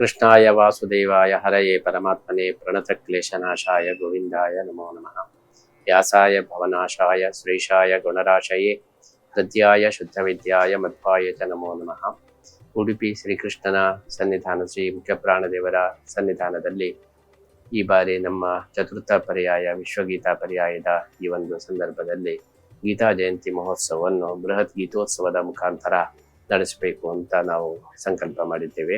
ಕೃಷ್ಣಾಯ ವಾಸುದೇವಾಯ ಹರಯೇ ಪರಮಾತ್ಮನೇ ಪ್ರಣತಕ್ಲೇಶನಾಶಾಯ ಗೋವಿಂದಾಯ ನಮೋ ನಮಃ. ವ್ಯಾಸಾಯ ಭವನಾಶಾಯ ಶ್ರೀಶಾಯ ಗುಣರಾಶಯೇ ಹೃದ್ಯಾಯ ಶುದ್ಧವಿದ್ಯಾಯ ಮಧ್ವಾಯ ಚ ನಮೋ ನಮಃ. ಉಡುಪಿ ಶ್ರೀಕೃಷ್ಣನ ಸನ್ನಿಧಾನ ಶ್ರೀ ಮುಖ್ಯಪ್ರಾಣದೇವರ ಸನ್ನಿಧಾನದಲ್ಲಿ ಈ ಬಾರಿ ನಮ್ಮ ಚತುರ್ಥ ಪರ್ಯಾಯ ವಿಶ್ವಗೀತಾ ಪರ್ಯಾಯದ ಈ ಒಂದು ಸಂದರ್ಭದಲ್ಲಿ ಗೀತಾ ಜಯಂತಿ ಮಹೋತ್ಸವವನ್ನು ಬೃಹತ್ ಗೀತೋತ್ಸವದ ಮುಖಾಂತರ ನಡೆಸಬೇಕು ಅಂತ ನಾವು ಸಂಕಲ್ಪ ಮಾಡಿದ್ದೇವೆ.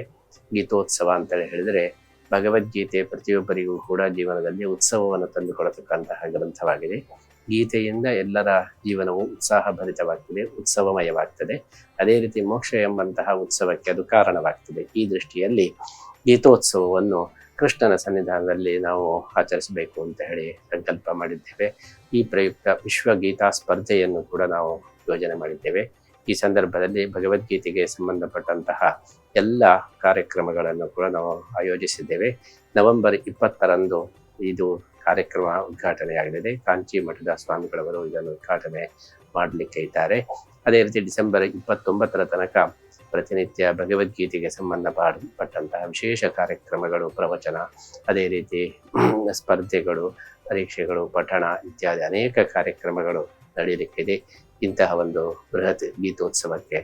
ಗೀತೋತ್ಸವ ಅಂತ ಹೇಳಿದರೆ ಭಗವದ್ಗೀತೆ ಪ್ರತಿಯೊಬ್ಬರಿಗೂ ಕೂಡ ಜೀವನದಲ್ಲಿ ಉತ್ಸವವನ್ನು ತಂದುಕೊಡತಕ್ಕಂತಹ ಗ್ರಂಥವಾಗಿದೆ. ಗೀತೆಯಿಂದ ಎಲ್ಲರ ಜೀವನವು ಉತ್ಸಾಹಭರಿತವಾಗ್ತದೆ, ಉತ್ಸವಮಯವಾಗ್ತದೆ. ಅದೇ ರೀತಿ ಮೋಕ್ಷ ಎಂಬಂತಹ ಉತ್ಸವಕ್ಕೆ ಅದು ಕಾರಣವಾಗ್ತದೆ. ಈ ದೃಷ್ಟಿಯಲ್ಲಿ ಗೀತೋತ್ಸವವನ್ನು ಕೃಷ್ಣನ ಸನ್ನಿಧಾನದಲ್ಲಿ ನಾವು ಆಚರಿಸಬೇಕು ಅಂತ ಹೇಳಿ ಸಂಕಲ್ಪ ಮಾಡಿದ್ದೇವೆ. ಈ ಪ್ರಯುಕ್ತ ವಿಶ್ವ ಗೀತಾ ಸ್ಪರ್ಧೆಯನ್ನು ಕೂಡ ನಾವು ಯೋಜನೆ ಮಾಡಿದ್ದೇವೆ. ಈ ಸಂದರ್ಭದಲ್ಲಿ ಭಗವದ್ಗೀತೆಗೆ ಸಂಬಂಧಪಟ್ಟಂತಹ ಎಲ್ಲ ಕಾರ್ಯಕ್ರಮಗಳನ್ನು ಕೂಡ ನಾವು ಆಯೋಜಿಸಿದ್ದೇವೆ. ನವೆಂಬರ್ 20ರಂದು ಇದು ಕಾರ್ಯಕ್ರಮ ಉದ್ಘಾಟನೆಯಾಗಲಿದೆ. ಕಾಂಚಿ ಮಠದ ಸ್ವಾಮಿಗಳವರು ಇದನ್ನು ಉದ್ಘಾಟನೆ ಮಾಡಲಿಕ್ಕೆ ಇದ್ದಾರೆ. ಅದೇ ರೀತಿ ಡಿಸೆಂಬರ್ 29ರ ತನಕ ಪ್ರತಿನಿತ್ಯ ಭಗವದ್ಗೀತೆಗೆ ಸಂಬಂಧಪಟ್ಟಂತಹ ವಿಶೇಷ ಕಾರ್ಯಕ್ರಮಗಳು, ಪ್ರವಚನ, ಅದೇ ರೀತಿ ಸ್ಪರ್ಧೆಗಳು, ಪರೀಕ್ಷೆಗಳು, ಪಠಣ ಇತ್ಯಾದಿ ಅನೇಕ ಕಾರ್ಯಕ್ರಮಗಳು ನಡೆಯಲಿಕ್ಕಿದೆ. ಇಂತಹ ಒಂದು ಬೃಹತ್ ಗೀತೋತ್ಸವಕ್ಕೆ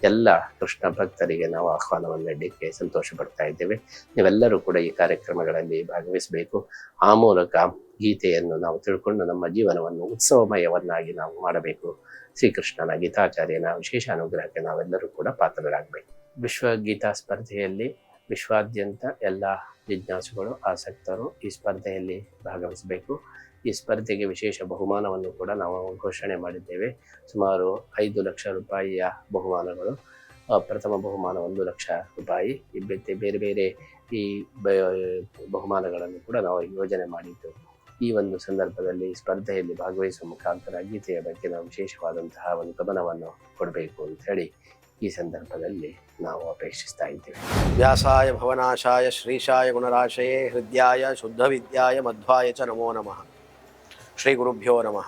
ಎಲ್ಲ ಕೃಷ್ಣ ಭಕ್ತರಿಗೆ ನಾವು ಆಹ್ವಾನವನ್ನು ನೀಡಲಿಕ್ಕೆ ಸಂತೋಷ ಪಡ್ತಾ ಇದ್ದೇವೆ. ನೀವೆಲ್ಲರೂ ಕೂಡ ಈ ಕಾರ್ಯಕ್ರಮಗಳಲ್ಲಿ ಭಾಗವಹಿಸಬೇಕು. ಆ ಮೂಲಕ ಗೀತೆಯನ್ನು ನಾವು ತಿಳ್ಕೊಂಡು ನಮ್ಮ ಜೀವನವನ್ನು ಉತ್ಸವಮಯವನ್ನಾಗಿ ನಾವು ಮಾಡಬೇಕು. ಶ್ರೀಕೃಷ್ಣನ ಗೀತಾಚಾರ್ಯನ ವಿಶೇಷ ಅನುಗ್ರಹಕ್ಕೆ ನಾವೆಲ್ಲರೂ ಕೂಡ ಪಾತ್ರರಾಗಬೇಕು. ವಿಶ್ವ ಗೀತಾ ಸ್ಪರ್ಧೆಯಲ್ಲಿ ವಿಶ್ವಾದ್ಯಂತ ಎಲ್ಲ ಜಿಜ್ಞಾಸುಗಳು, ಆಸಕ್ತರು ಈ ಸ್ಪರ್ಧೆಯಲ್ಲಿ ಭಾಗವಹಿಸಬೇಕು. ಈ ಸ್ಪರ್ಧೆಗೆ ವಿಶೇಷ ಬಹುಮಾನವನ್ನು ಕೂಡ ನಾವು ಘೋಷಣೆ ಮಾಡಿದ್ದೇವೆ. ಸುಮಾರು 5 ಲಕ್ಷ ರೂಪಾಯಿಯ ಬಹುಮಾನಗಳು. ಪ್ರಥಮ ಬಹುಮಾನ 1 ಲಕ್ಷ ರೂಪಾಯಿ. ಬೇರೆ ಬೇರೆ ಈ ಬಹುಮಾನಗಳನ್ನು ಕೂಡ ನಾವು ಯೋಜನೆ ಮಾಡಿದ್ದು. ಈ ಒಂದು ಸಂದರ್ಭದಲ್ಲಿ ಸ್ಪರ್ಧೆಯಲ್ಲಿ ಭಾಗವಹಿಸುವ ಮುಖಾಂತರ ಗೀತೆಯ ಬಗ್ಗೆ ನಾವು ವಿಶೇಷವಾದಂತಹ ಒಂದು ಗಮನವನ್ನು ಕೊಡಬೇಕು ಅಂತ ಹೇಳಿ ಈ ಸಂದರ್ಭದಲ್ಲಿ ನಾವು ಅಪೇಕ್ಷಿಸ್ತಾ ಇದ್ದೇವೆ. ವ್ಯಾಸಾಯ ಭವನಾಶಾಯ ಶ್ರೀಶಾಯ ಗುಣರಾಶಯೇ ಹೃದ್ಯಾಯ ಶುದ್ಧ ವಿದ್ಯಾಯ ಮಧ್ವಾಯ ಚ ನಮೋ ನಮಃ. ಶ್ರೀ ಗುರುಭ್ಯೋ ನಮಃ.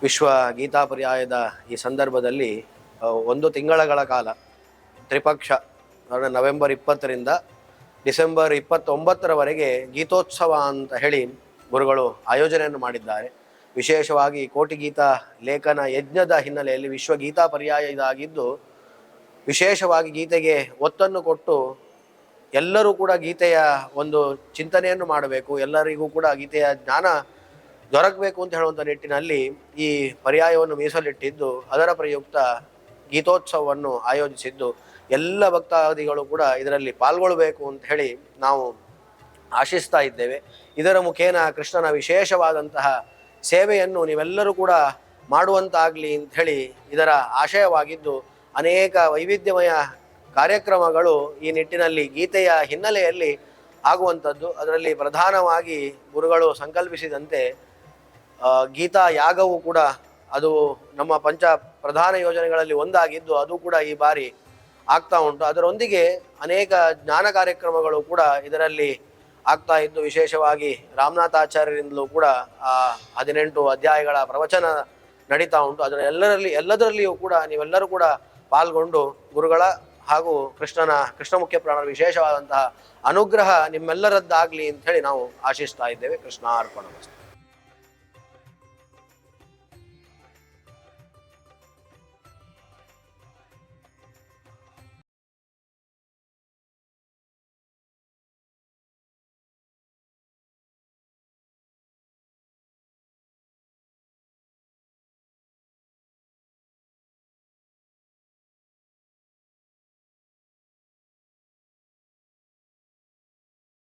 ವಿಶ್ವ ಗೀತಾ ಪರ್ಯಾಯದ ಈ ಸಂದರ್ಭದಲ್ಲಿ 1 ತಿಂಗಳ ಕಾಲ ತ್ರಿಪಕ್ಷ ನವೆಂಬರ್ 20ರಿಂದ ಡಿಸೆಂಬರ್ 29ರವರೆಗೆ ಗೀತೋತ್ಸವ ಅಂತ ಹೇಳಿ ಗುರುಗಳು ಆಯೋಜನೆಯನ್ನು ಮಾಡಿದ್ದಾರೆ. ವಿಶೇಷವಾಗಿ ಕೋಟಿ ಗೀತಾ ಲೇಖನ ಯಜ್ಞದ ಹಿನ್ನೆಲೆಯಲ್ಲಿ ವಿಶ್ವ ಗೀತಾ ಪರ್ಯಾಯ ಇದಾಗಿದ್ದು, ವಿಶೇಷವಾಗಿ ಗೀತೆಗೆ ಒತ್ತನ್ನು ಕೊಟ್ಟು ಎಲ್ಲರೂ ಕೂಡ ಗೀತೆಯ ಒಂದು ಚಿಂತನೆಯನ್ನು ಮಾಡಬೇಕು, ಎಲ್ಲರಿಗೂ ಕೂಡ ಗೀತೆಯ ಜ್ಞಾನ ದೊರಕಬೇಕು ಅಂತ ಹೇಳುವಂಥ ನಿಟ್ಟಿನಲ್ಲಿ ಈ ಪರ್ಯಾಯವನ್ನು ಮೀಸಲಿಟ್ಟಿದ್ದು, ಅದರ ಪ್ರಯುಕ್ತ ಗೀತೋತ್ಸವವನ್ನು ಆಯೋಜಿಸಿದ್ದು, ಎಲ್ಲ ಭಕ್ತಾದಿಗಳು ಕೂಡ ಇದರಲ್ಲಿ ಪಾಲ್ಗೊಳ್ಳಬೇಕು ಅಂತ ಹೇಳಿ ನಾವು ಆಶಿಸ್ತಾ ಇದ್ದೇವೆ. ಇದರ ಮುಖೇನ ಕೃಷ್ಣನ ವಿಶೇಷವಾದಂತಹ ಸೇವೆಯನ್ನು ನೀವೆಲ್ಲರೂ ಕೂಡ ಮಾಡುವಂತಾಗಲಿ ಅಂತ ಹೇಳಿ ಇದರ ಆಶಯವಾಗಿದ್ದು, ಅನೇಕ ವೈವಿಧ್ಯಮಯ ಕಾರ್ಯಕ್ರಮಗಳು ಈ ನಿಟ್ಟಿನಲ್ಲಿ ಗೀತೆಯ ಹಿನ್ನೆಲೆಯಲ್ಲಿ ಆಗುವಂಥದ್ದು. ಅದರಲ್ಲಿ ಪ್ರಧಾನವಾಗಿ ಗುರುಗಳು ಸಂಕಲ್ಪಿಸಿದಂತೆ ಗೀತಾ ಯಾಗವು ಕೂಡ ಅದು ನಮ್ಮ ಪಂಚ ಪ್ರಧಾನ ಯೋಜನೆಗಳಲ್ಲಿ ಒಂದಾಗಿದ್ದು, ಅದು ಕೂಡ ಈ ಬಾರಿ ಆಗ್ತಾ ಉಂಟು. ಅದರೊಂದಿಗೆ ಅನೇಕ ಜ್ಞಾನ ಕಾರ್ಯಕ್ರಮಗಳು ಕೂಡ ಇದರಲ್ಲಿ ಆಗ್ತಾ ಇದ್ದು, ವಿಶೇಷವಾಗಿ ರಾಮನಾಥಾಚಾರ್ಯರಿಂದಲೂ ಕೂಡ 18 ಅಧ್ಯಾಯಗಳ ಪ್ರವಚನ ನಡೀತಾ ಉಂಟು. ಅದರ ಎಲ್ಲದರಲ್ಲಿಯೂ ಕೂಡ ನೀವೆಲ್ಲರೂ ಕೂಡ ಪಾಲ್ಗೊಂಡು ಗುರುಗಳ ಹಾಗೂ ಕೃಷ್ಣ ಮುಖ್ಯ ಪ್ರಾಣರ ವಿಶೇಷವಾದಂತಹ ಅನುಗ್ರಹ ನಿಮ್ಮೆಲ್ಲರದ್ದಾಗಲಿ ಅಂತ ಹೇಳಿ ನಾವು ಆಶಿಸ್ತಾ ಇದ್ದೇವೆ. ಕೃಷ್ಣಾರ್ಪಣಮಸ್ತು.